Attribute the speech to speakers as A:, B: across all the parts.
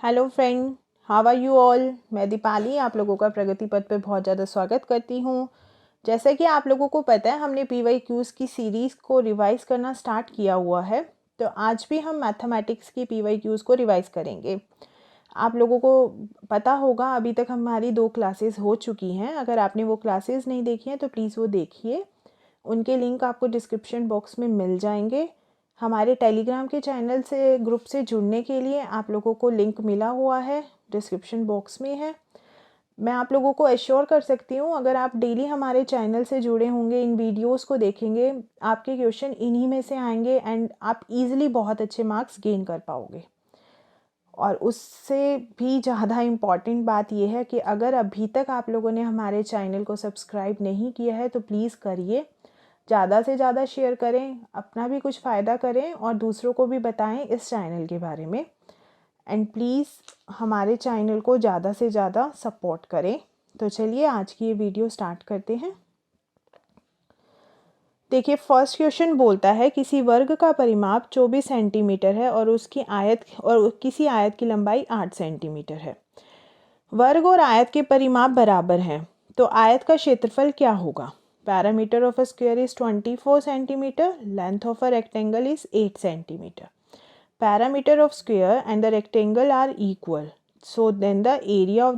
A: Hello friend, how are you all. मैं दीपाली आप लोगों का प्रगति पथ पे बहुत ज़्यादा स्वागत करती हूँ। जैसा कि आप लोगों को पता है, हमने PYQs की सीरीज़ को रिवाइज़ करना स्टार्ट किया हुआ है। तो आज भी हम मैथमेटिक्स की PYQs को रिवाइज़ करेंगे। आप लोगों को पता होगा अभी तक हमारी 2 क्लासेस हो चुकी हैं। अगर आपने वो क्लासेस नहीं देखी हैं तो प्लीज़ वो देखिए, उनके लिंक आपको डिस्क्रिप्शन बॉक्स में मिल जाएंगे। हमारे टेलीग्राम के चैनल से ग्रुप से जुड़ने के लिए आप लोगों को लिंक मिला हुआ है, डिस्क्रिप्शन बॉक्स में है। मैं आप लोगों को एश्योर कर सकती हूँ, अगर आप डेली हमारे चैनल से जुड़े होंगे, इन वीडियोस को देखेंगे, आपके क्वेश्चन इन्हीं में से आएंगे एंड आप इजीली बहुत अच्छे मार्क्स गेन कर पाओगे। और उससे भी ज़्यादा इम्पॉर्टेंट बात यह है कि अगर अभी तक आप लोगों ने हमारे चैनल को सब्सक्राइब नहीं किया है तो प्लीज़ करिए, ज़्यादा से ज़्यादा शेयर करें, अपना भी कुछ फ़ायदा करें और दूसरों को भी बताएं इस चैनल के बारे में। एंड प्लीज़ हमारे चैनल को ज़्यादा से ज़्यादा सपोर्ट करें। तो चलिए आज की ये वीडियो स्टार्ट करते हैं। देखिए, फर्स्ट क्वेश्चन बोलता है किसी वर्ग का परिमाप 24 सेंटीमीटर है और किसी आयत की लंबाई 8 सेंटीमीटर है। वर्ग और आयत के परिमाप बराबर हैं, तो आयत का क्षेत्रफल क्या होगा। Parameter of a square is 24 centimetre, length of a rectangle is 8 centimetre. Parameter of square and the rectangle are equal, so then the area of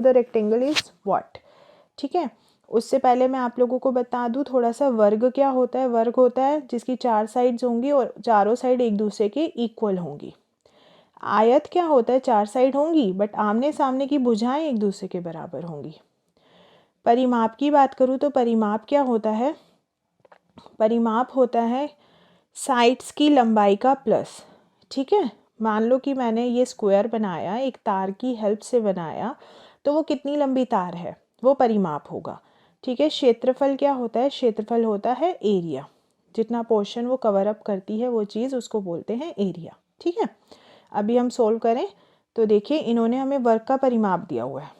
A: the rectangle is what। ठीक है, उससे पहले मैं आप लोगों को बता दूं थोड़ा सा, वर्ग क्या होता है। वर्ग होता है जिसकी 4 साइड्स होंगी और चारों साइड एक दूसरे के इक्वल होंगी। आयत क्या होता है, 4 साइड होंगी बट आमने सामने की भुजाएं एक दूसरे के बराबर होंगी। परिमाप की बात करूं तो परिमाप क्या होता है, परिमाप होता है साइड्स की लंबाई का प्लस। ठीक है, मान लो कि मैंने ये स्क्वायर बनाया, एक तार की हेल्प से बनाया, तो वो कितनी लंबी तार है वो परिमाप होगा। ठीक है, क्षेत्रफल क्या होता है, क्षेत्रफल होता है एरिया, जितना पोर्शन वो कवर अप करती है वो चीज़, उसको बोलते हैं एरिया। ठीक है, अभी हम सोल्व करें तो देखिए, इन्होंने हमें वर्ग का परिमाप दिया हुआ है।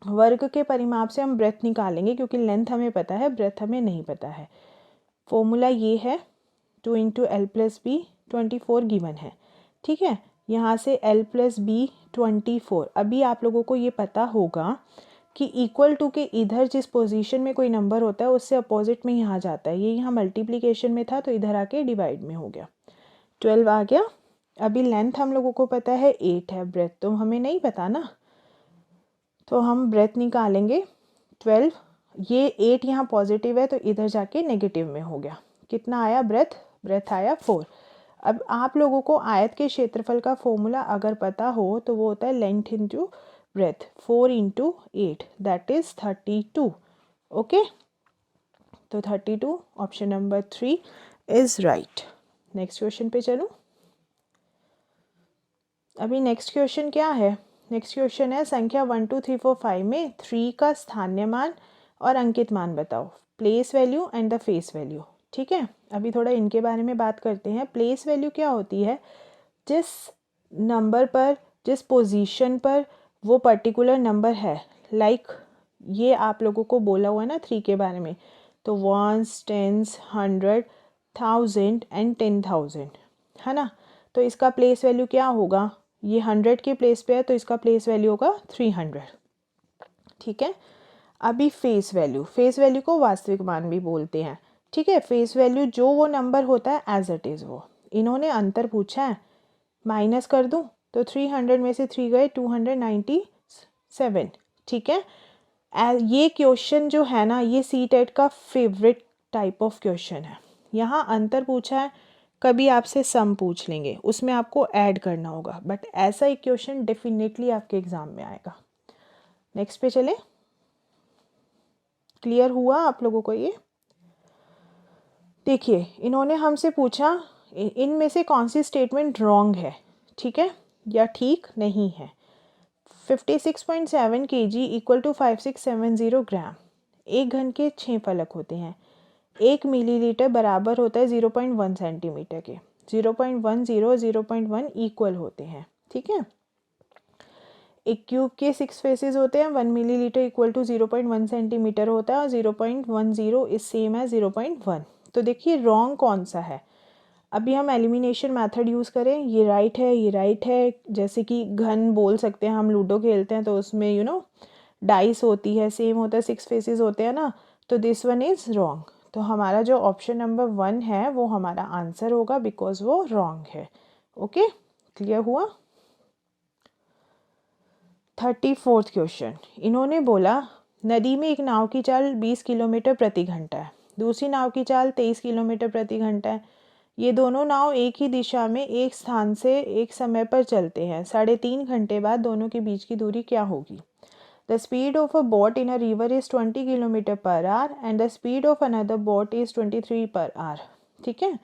A: वर्ग के परिमाप से हम ब्रेथ निकालेंगे, क्योंकि लेंथ हमें पता है, ब्रेथ हमें नहीं पता है। फॉर्मूला ये है 2 × L + B, 24 गिवन है। ठीक है, यहाँ से L + B 24। अभी आप लोगों को ये पता होगा कि इक्वल टू के इधर जिस पोजीशन में कोई नंबर होता है उससे अपोजिट में यहाँ जाता है। ये यहाँ मल्टीप्लिकेशन में था तो इधर आके डिवाइड में हो गया, 12 आ गया। अभी लेंथ हम लोगों को पता है 8 है, ब्रेथ तो हमें नहीं पता ना, तो हम ब्रेथ निकालेंगे 12। ये 8 यहाँ पॉजिटिव है तो इधर जाके नेगेटिव में हो गया। कितना आया ब्रेथ, ब्रेथ आया 4। अब आप लोगों को आयत के क्षेत्रफल का फॉर्मूला अगर पता हो तो वो होता है length into breadth, 4 × 8 that is 32। Okay, तो 32 option number 3 is right. Next question पे चलूँ। अभी नेक्स्ट क्वेश्चन क्या है, नेक्स्ट क्वेश्चन है संख्या 1 2 3 4 5 में 3 का स्थानीय मान और अंकित मान बताओ, place value and the face value. ठीक है, अभी थोड़ा इनके बारे में बात करते हैं। प्लेस वैल्यू क्या होती है, जिस नंबर पर, जिस पोजीशन पर वो पर्टिकुलर नंबर है, लाइक ये आप लोगों को बोला हुआ है ना 3 के बारे में, तो 1s 10s 100 1000 एंड 10,000 है ना। तो इसका प्लेस वैल्यू क्या होगा, ये 100 के प्लेस पे है तो इसका प्लेस वैल्यू होगा 300। ठीक है, अभी फेस वैल्यू, फेस वैल्यू को वास्तविक मान भी बोलते हैं। ठीक है, फेस वैल्यू जो वो नंबर होता है एज इट इज़ वो। इन्होंने अंतर पूछा है, माइनस कर दूं तो 300 में से 3 गए 297। ठीक है, ये क्वेश्चन जो है ना, ये CTET का फेवरेट टाइप ऑफ क्वेश्चन है। यहाँ अंतर पूछा है, कभी आपसे सम पूछ लेंगे, उसमें आपको ऐड करना होगा, बट ऐसा एक क्वेश्चन डेफिनेटली आपके एग्जाम में आएगा। नेक्स्ट पे चले, क्लियर हुआ आप लोगों को ये। देखिए, इन्होंने हमसे पूछा इनमें से कौन सी स्टेटमेंट रॉन्ग है, ठीक है, या ठीक नहीं है। 56.7 kg = 5670 ग्राम, 1 घन के 6 फलक होते हैं। 1 मिलीलीटर बराबर होता है 0.1 सेंटीमीटर के। 0.10 0.1 इक्वल होते हैं। ठीक है, एक क्यूब के 6 फेसेस होते हैं। 1 मिलीलीटर = 0.1 सेंटीमीटर होता है और 0.10 इज सेम है 0.1। तो देखिए रॉन्ग कौन सा है, अभी हम एलिमिनेशन मेथड यूज़ करें, ये राइट है, ये राइट है, जैसे कि घन बोल सकते हैं, हम लूडो खेलते हैं तो उसमें डाइस होती है, सेम होता है, 6 फेसेस होते हैं ना, तो दिस वन इज़ रॉन्ग। तो हमारा जो ऑप्शन नंबर 1 है वो हमारा आंसर होगा, बिकॉज वो रॉन्ग है। ओके, क्लियर हुआ। 34th क्वेश्चन, इन्होंने बोला नदी में एक नाव की चाल 20 किलोमीटर प्रति घंटा है, दूसरी नाव की चाल 23 किलोमीटर प्रति घंटा है। ये दोनों नाव एक ही दिशा में एक स्थान से एक समय पर चलते हैं, 3.5 घंटे बाद दोनों के बीच की दूरी क्या होगी। The speed of a boat in a river is 20 kilometre per hour and the speed of another boat is 23 per hour. ठीक है,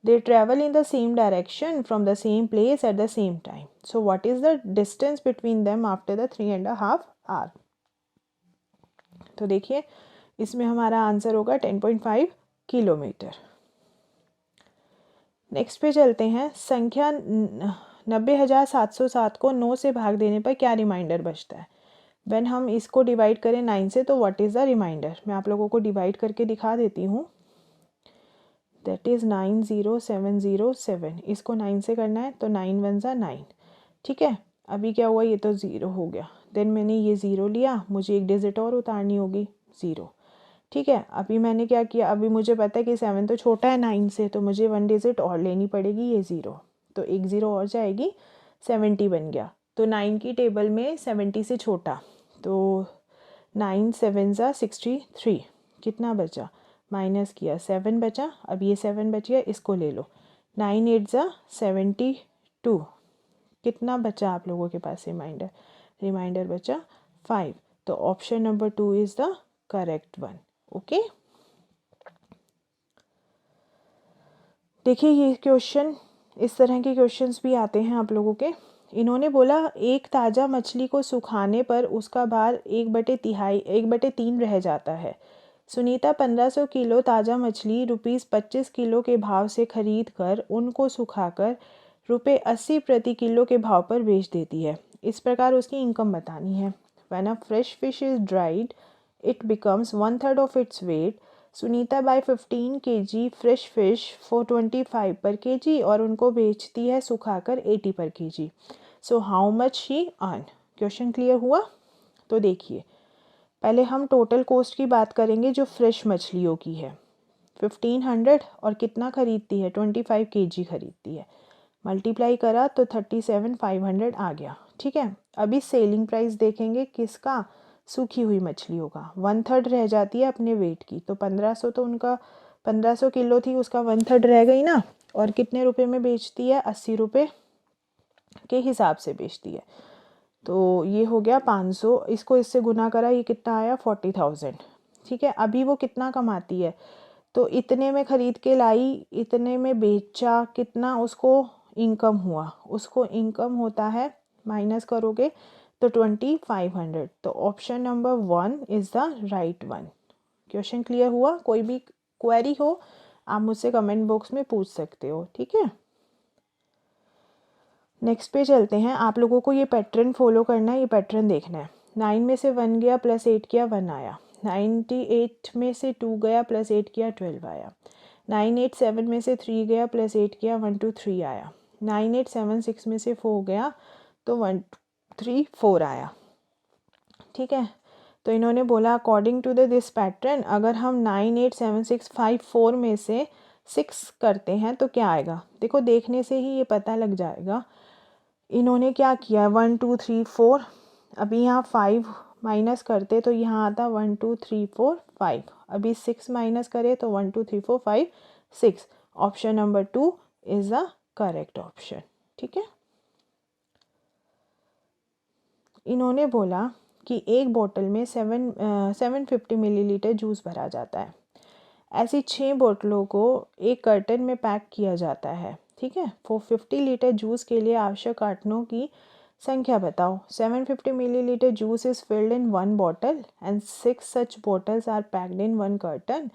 A: they travel in the same direction from the same place at the same time. So what is the distance between them after the 3.5 hour? तो देखिए इसमें हमारा answer होगा 10.5 kilometre. Next पे चलते हैं। संख्या 90,707 को 9 से भाग देने पर क्या रिमाइंडर बचता है। व्हेन हम इसको डिवाइड करें 9 से तो व्हाट इज़ द रिमाइंडर। मैं आप लोगों को डिवाइड करके दिखा देती हूँ। That is 90707। इसको 9 से करना है तो 9 1 ज़ा 9। ठीक है, अभी क्या हुआ, ये तो 0 हो गया। देन मैंने ये 0 लिया, मुझे एक डिजिट और उतारनी होगी 0। ठीक है, अभी मैंने क्या किया, अभी मुझे पता है कि 7 तो छोटा है 9 से, तो मुझे 1 डिजिट और लेनी पड़ेगी, ये 0। तो एक 0 और जाएगी, 70 बन गया। तो 9 की टेबल में 70 से छोटा, तो 9 7 ज़ा 63। कितना बचा, माइनस किया 7 बचा। अब ये 7 बच गया, इसको ले लो। 9 8 ज़ा 72। कितना बचा आप लोगों के पास रिमाइंडर बचा 5। तो option number 2 is the correct one. Okay, देखिए ये क्वेश्चन, इस तरह के क्वेश्चंस भी आते हैं आप लोगों के। इन्होंने बोला एक ताज़ा मछली को सुखाने पर उसका भार 1/3 रह जाता है। सुनीता 1500 किलो ताज़ा मछली ₹25 किलो के भाव से खरीद कर उनको सुखाकर ₹80 प्रति किलो के भाव पर बेच देती है। इस प्रकार उसकी इनकम बतानी है। When a fresh fish is dried, it becomes 1/3 of its weight. Sunita buy 15 kg fresh fish for 25 per kg और उनको बेचती है सुखाकर 80 पर kg। So how much she earn. Question clear हुआ। तो देखिए पहले हम टोटल कॉस्ट की बात करेंगे जो फ्रेश मछलियों की है। 1500 और कितना खरीदती है, 25 kg खरीदती है। मल्टीप्लाई करा तो 37,500 आ गया। ठीक है, अभी सेलिंग प्राइस देखेंगे किसका, सूखी हुई मछलियों का। 1/3 रह जाती है अपने वेट की, तो 1500 तो उनका 1500 किलो थी, उसका 1/3 रह गई ना। और कितने रुपए में बेचती है, 80 रुपये के हिसाब से बेचती है। तो ये हो गया 500, इसको इससे गुना करा, ये कितना आया 40,000। ठीक है, अभी वो कितना कमाती है, तो इतने में ख़रीद के लाई, इतने में बेचा, कितना उसको इनकम हुआ, उसको इनकम होता है, माइनस करोगे तो 2500। तो option number 1 is the right one. Question clear हुआ। कोई भी क्वेरी हो आप मुझसे कमेंट बॉक्स में पूछ सकते हो। ठीक है, नेक्स्ट पे चलते हैं। आप लोगों को ये पैटर्न फॉलो करना है, ये पैटर्न देखना है। 9 में से 1 गया प्लस 8 किया 1 आया। 98 में से 2 गया प्लस 8 किया 12 आया। 987 में से 3 गया प्लस 8 किया 1 2 3 आया। 9876 में से 4 गया तो 1 3 4 आया। ठीक है, तो इन्होंने बोला अकॉर्डिंग टू दिस पैटर्न अगर हम 987654 में से 6 करते हैं तो क्या आएगा। देखो देखने से ही ये पता लग जाएगा। इन्होंने क्या किया, 1 2 3 4, अभी यहाँ 5 माइनस करते तो यहाँ आता 1 2 3 4 5। अभी 6 माइनस करे तो 1 2 3 4 5 6। Option number 2 is the correct option. ठीक है, इन्होंने बोला कि एक बोतल में 750 मिलीलीटर जूस भरा जाता है। ऐसी 6 बोतलों को एक कर्टन में पैक किया जाता है। ठीक है, 450 लीटर जूस के लिए आवश्यक कार्टनों की संख्या बताओ। 750 millilitre juice is filled in 1 bottle and 6 such bottles are packed in 1 carton.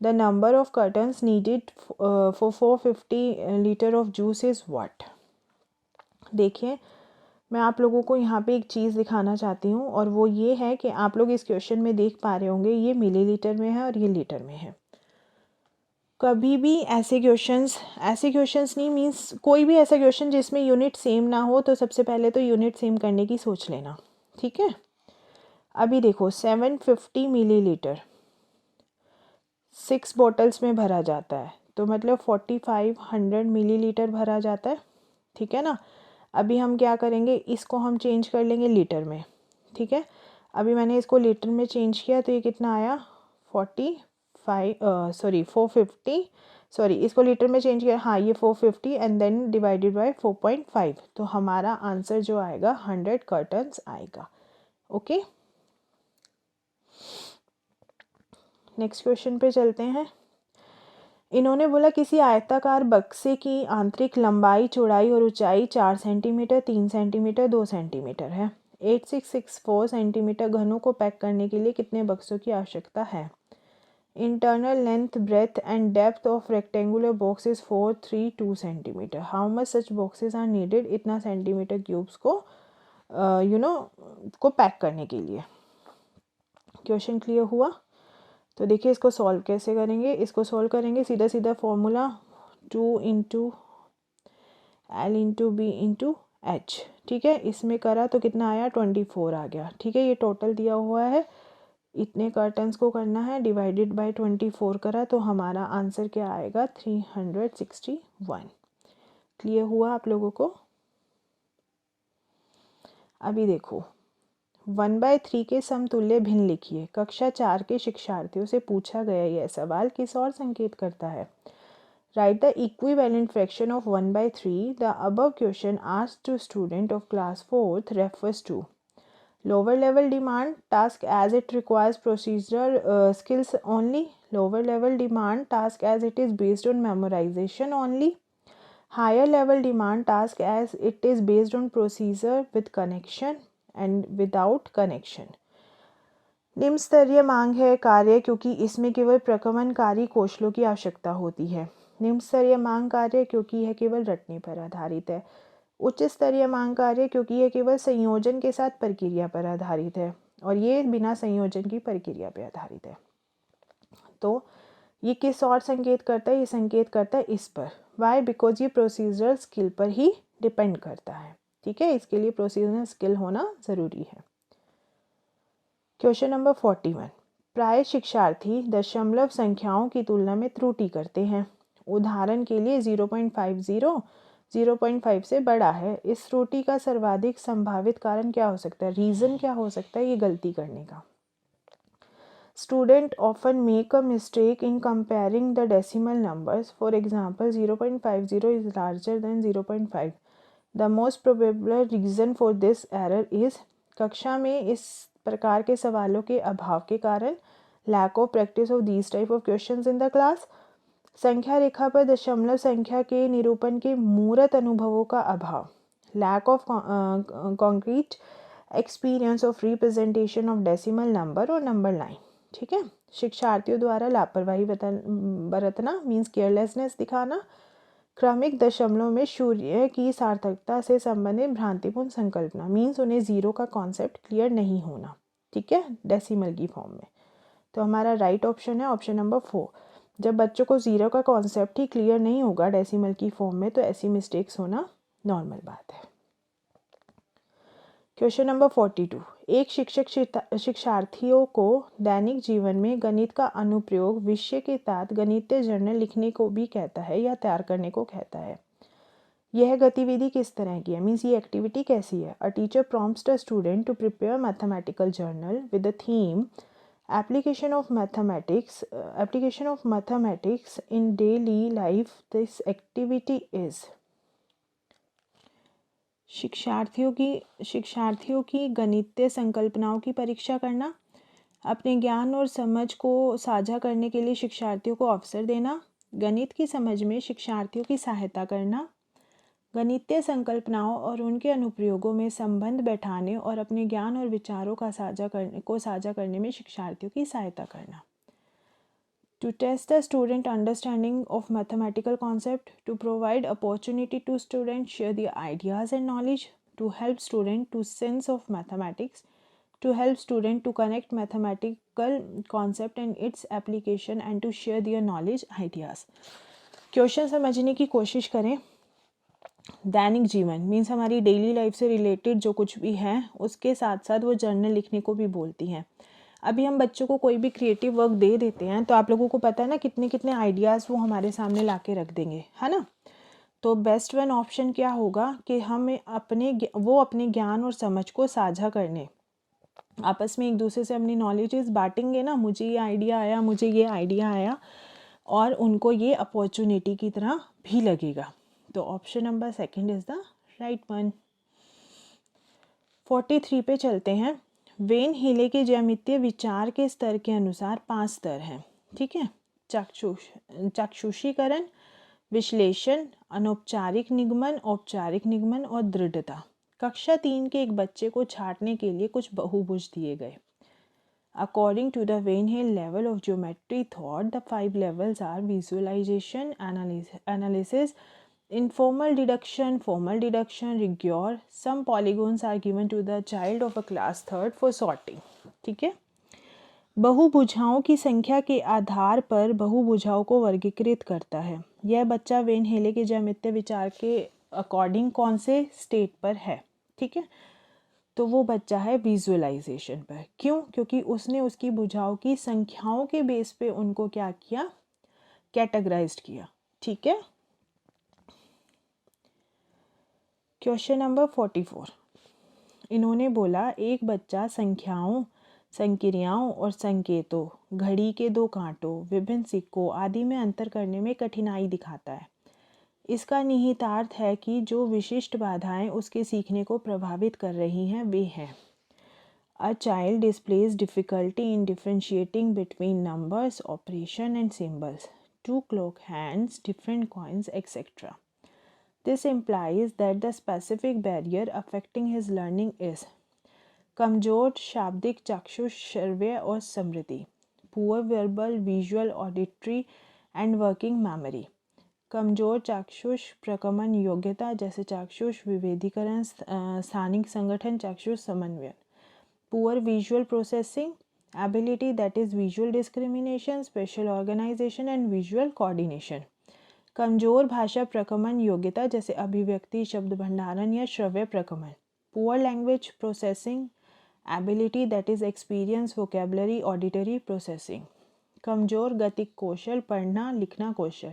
A: The number of cartons needed for 450 litre of juice is what. देखिए मैं आप लोगों को यहाँ पे एक चीज़ दिखाना चाहती हूँ और वो ये है कि आप लोग इस क्वेश्चन में देख पा रहे होंगे ये मिलीलीटर में है और ये लीटर में है। कभी भी ऐसे क्वेश्चंस नहीं, मीन्स कोई भी ऐसा क्वेश्चन जिसमें यूनिट सेम ना हो तो सबसे पहले तो यूनिट सेम करने की सोच लेना, ठीक है। अभी देखो 750 मिलीलीटर 6 बॉटल्स में भरा जाता है, तो मतलब 4500 मिलीलीटर भरा जाता है, ठीक है ना। अभी हम क्या करेंगे, इसको हम चेंज कर लेंगे लीटर में, ठीक है। अभी मैंने इसको लीटर में चेंज किया तो ये कितना आया 450, सॉरी इसको लीटर में चेंज किया, हाँ ये 450 एंड देन डिवाइडेड बाय 4.5, तो हमारा आंसर जो आएगा 100 कर्टन्स आएगा। ओके, नेक्स्ट क्वेश्चन पे चलते हैं। इन्होंने बोला किसी आयताकार बक्से की आंतरिक लंबाई, चौड़ाई और ऊंचाई 4 सेंटीमीटर, 3 सेंटीमीटर, 2 सेंटीमीटर है। 8664 सेंटीमीटर घनों को पैक करने के लिए कितने बक्सों की आवश्यकता है। Internal length, breadth and depth of rectangular box is 432 centimetre. How much such boxes are needed, इतना सेंटीमीटर क्यूब्स को को पैक करने के लिए। क्वेश्चन क्लियर हुआ। तो देखिए इसको सॉल्व कैसे करेंगे, इसको सॉल्व करेंगे सीधा सीधा formula 2 into L into B into H, ठीक है। इसमें करा तो कितना आया 24 आ गया, ठीक है। ये टोटल दिया हुआ है, इतने कर्टन्स को करना है, डिवाइडेड बाय 24 करा तो हमारा आंसर क्या आएगा 361। क्लियर हुआ आप लोगों को। अभी देखो 1/3 के समतुल्य भिन्न लिखिए। कक्षा 4 के शिक्षार्थियों से पूछा गया यह सवाल किस ओर संकेत करता है। Write the equivalent fraction of 1/3। The above question asked to student of class 4th refers to lower level demand task as it requires procedural skills only, lower level demand task as it is based on memorization only, higher level demand task as it is based on procedure with connection and without connection। निम्न स्तरीय मांग है कार्य क्योंकि इसमें केवल प्रकमनकारी कौशलों की आवश्यकता होती है। निम्न स्तरीय मांग कार्य क्योंकि यह केवल रटने पर आधारित है। उच्च स्तरीय मांग कार्य क्योंकि यह केवल संयोजन के साथ प्रक्रिया पर आधारित है और ये बिना संयोजन की प्रक्रिया पर आधारित है। तो ये किस और संकेत करता है, ये संकेत करता है इस पर। वाई, बिकॉज ये प्रोसीजरल स्किल पर ही डिपेंड करता है, ठीक है। इसके लिए प्रोसीजरल स्किल होना ज़रूरी है। Question number 41। प्राय शिक्षार्थी दशमलव संख्याओं की तुलना में त्रुटि करते हैं। उदाहरण के लिए 0.50 0.5 से बड़ा है। इस त्रुटि का सर्वाधिक संभावित कारण क्या हो सकता है, रीज़न क्या हो सकता है ये गलती करने का। Student often make a mistake in comparing the decimal numbers. For example 0.50 is larger than 0.5। The most probable reason for this error is. कक्षा में इस प्रकार के सवालों के अभाव के कारण, lack of practice of these type of questions in the class. संख्या रेखा पर दशमलव संख्या के निरूपण के मूर्त अनुभवों का अभाव, lack of concrete experience of representation of decimal number और नंबर लाइन, ठीक है। शिक्षार्थियों द्वारा लापरवाही बरतना मीन्स केयरलेसनेस दिखाना। क्रमिक दशमलव में शून्य की सार्थकता से संबंधित भ्रांतिपूर्ण संकल्पना मीन्स उन्हें ज़ीरो का कॉन्सेप्ट क्लियर नहीं होना, ठीक है, डेसिमल की फॉर्म में। तो हमारा राइट ऑप्शन है ऑप्शन नंबर 4। जब बच्चों को ज़ीरो का कॉन्सेप्ट ही क्लियर नहीं होगा डेसिमल की फॉर्म में तो ऐसी मिस्टेक्स होना नॉर्मल बात है। Question number 42। एक शिक्षक शिक्षार्थियों को दैनिक जीवन में गणित का अनुप्रयोग विषय के तहत गणितीय जर्नल लिखने को भी कहता है या तैयार करने को कहता है। यह गतिविधि किस तरह की है, मीन्स ये एक्टिविटी कैसी है। A teacher prompts a student to prepare mathematical journal with the theme application of mathematics in daily life. This activity is। शिक्षार्थियों की गणितीय संकल्पनाओं की परीक्षा करना, अपने ज्ञान और समझ को साझा करने के लिए शिक्षार्थियों को अवसर देना, गणित की समझ में शिक्षार्थियों की सहायता करना, गणितीय संकल्पनाओं और उनके अनुप्रयोगों में संबंध बैठाने और अपने ज्ञान और विचारों का साझा करने में शिक्षार्थियों की सहायता करना। To test the student understanding of mathematical concept, to provide opportunity to students share their ideas and knowledge, to help student to sense of mathematics, to help student to connect mathematical concept and its application and to share their knowledge ideas. Question समझने की कोशिश करें. दैनिक जीवन means हमारी daily life से related जो कुछ भी है उसके साथ साथ वो जर्नल लिखने को भी बोलती हैं. अभी हम बच्चों को कोई भी क्रिएटिव वर्क दे देते हैं तो आप लोगों को पता है ना कितने कितने आइडियाज़ वो हमारे सामने ला के रख देंगे, है ना. तो बेस्ट वन ऑप्शन क्या होगा कि हमें अपने ज्ञान और समझ को साझा करने, आपस में एक दूसरे से अपनी नॉलेजेस बांटेंगे ना. मुझे ये आइडिया आया और उनको ये अपॉर्चुनिटी की तरह भी लगेगा. तो option number second is the right one. 43 पे चलते हैं. वेन हीले के ज्यामितीय विचार के स्तर के अनुसार 5 स्तर हैं. ठीक है. चाक्षुषीकरण, विश्लेषण, अनौपचारिक निगमन, औपचारिक निगमन और दृढ़ता. कक्षा 3 के एक बच्चे को छांटने के लिए कुछ बहुभुज दिए गए. According to the Van Hale level of geometry thought, the 5 levels are visualization, analysis, informal deduction, formal deduction, rigor. Some polygons are given to the child of a class 3rd for sorting. ठीक है. बहुभुजाओं की संख्या के आधार पर बहुभुजाओं को वर्गीकृत करता है. यह बच्चा वेन हेले के ज्यामितीय विचार के अकॉर्डिंग कौन से स्टेट पर है. ठीक है. तो वो बच्चा है विजुअलाइजेशन पर. क्यों? क्योंकि उसने उसकी भुजाओं की संख्याओं के बेस पे उनको क्या किया, कैटेगराइज्ड किया. ठीक है. Question number 44. इन्होंने बोला एक बच्चा संख्याओं, संक्रियाओं और संकेतों, घड़ी के 2 कांटों, विभिन्न सिक्कों आदि में अंतर करने में कठिनाई दिखाता है. इसका निहितार्थ है कि जो विशिष्ट बाधाएं उसके सीखने को प्रभावित कर रही हैं वे हैं. A child displays difficulty in differentiating between numbers, operation and symbols, 2 clock hands, different coins etcetera. This implies that the specific barrier affecting his learning is कमजोर शाब्दिक, चाक्षुष, श्रव्य और स्मृति, poor verbal, visual, auditory and working memory. कमजोर चाक्षुष प्रकमन योग्यता जैसे चाक्षुष विभेदीकरण, स्थानिक संगठन, चाक्षुष समन्वय. Poor visual processing ability that is visual discrimination, spatial organisation and visual coordination. कमजोर भाषा प्रकमन योग्यता जैसे अभिव्यक्ति, शब्द भंडारण या श्रव्य प्रकमन. Poor language processing ability that is experience, vocabulary, auditory processing. कमजोर गतिक कौशल, पढ़ना लिखना कौशल.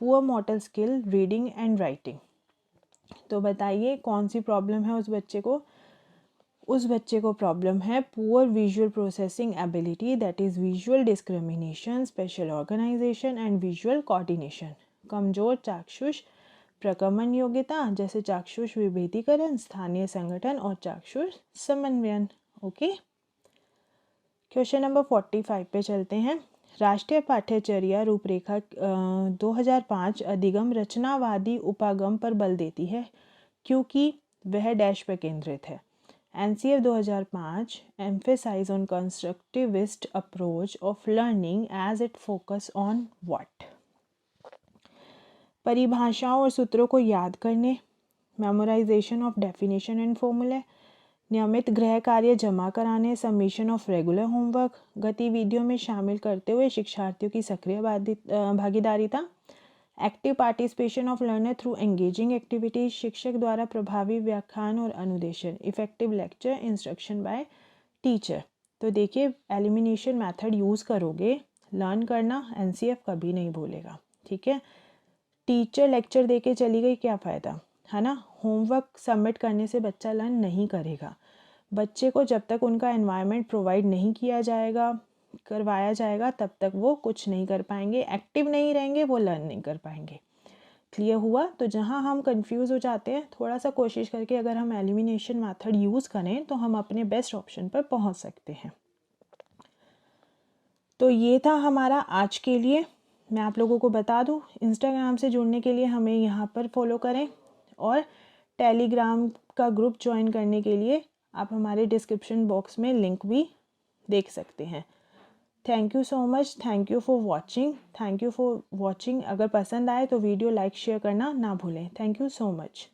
A: Poor motor skill, reading and writing. तो बताइए कौन सी प्रॉब्लम है उस बच्चे को. उस बच्चे को प्रॉब्लम है poor visual processing ability that is visual discrimination, spatial organisation and visual coordination. कमजोर चाक्षुष प्रकमन योग्यता जैसे चाक्षुष विभेदीकरण, स्थानीय संगठन और चाक्षुष समन्वयन. ओके. क्वेश्चन नंबर 45 पे चलते हैं. राष्ट्रीय पाठ्यचर्या रूपरेखा 2005 अधिगम रचनावादी उपागम पर बल देती है क्योंकि वह डैश पर केंद्रित है. NCF 2005 emphasize on constructivist approach of learning as it focus on what. परिभाषाओं और सूत्रों को याद करने, मेमोराइजेशन ऑफ डेफिनेशन एंड फॉर्मूले, नियमित गृह कार्य जमा कराने, सबमिशन ऑफ रेगुलर होमवर्क, गतिविधियों में शामिल करते हुए शिक्षार्थियों की सक्रिय भागीदारिता, active participation of learner through engaging activities, शिक्षक द्वारा प्रभावी व्याख्यान और अनुदेशन, effective lecture, instruction by teacher. तो देखिए एलिमिनेशन मेथड यूज़ करोगे, लर्न करना NCF कभी नहीं बोलेगा. ठीक है. टीचर लेक्चर दे के चली गई, क्या फ़ायदा, है ना. होमवर्क सबमिट करने से बच्चा लर्न नहीं करेगा. बच्चे को जब तक उनका एनवायरनमेंट प्रोवाइड नहीं किया जाएगा, करवाया जाएगा, तब तक वो कुछ नहीं कर पाएंगे, एक्टिव नहीं रहेंगे, वो लर्न नहीं कर पाएंगे. क्लियर हुआ. तो जहाँ हम कंफ्यूज हो जाते हैं, थोड़ा सा कोशिश करके अगर हम एलिमिनेशन मेथड यूज़ करें तो हम अपने बेस्ट ऑप्शन पर पहुँच सकते हैं. तो ये था हमारा आज के लिए. मैं आप लोगों को बता दूं, इंस्टाग्राम से जुड़ने के लिए हमें यहाँ पर फॉलो करें और टेलीग्राम का ग्रुप ज्वाइन करने के लिए आप हमारे डिस्क्रिप्शन बॉक्स में लिंक भी देख सकते हैं. Thank you so much. Thank you for watching. अगर पसंद आए तो वीडियो लाइक शेयर करना ना भूलें. Thank you so much.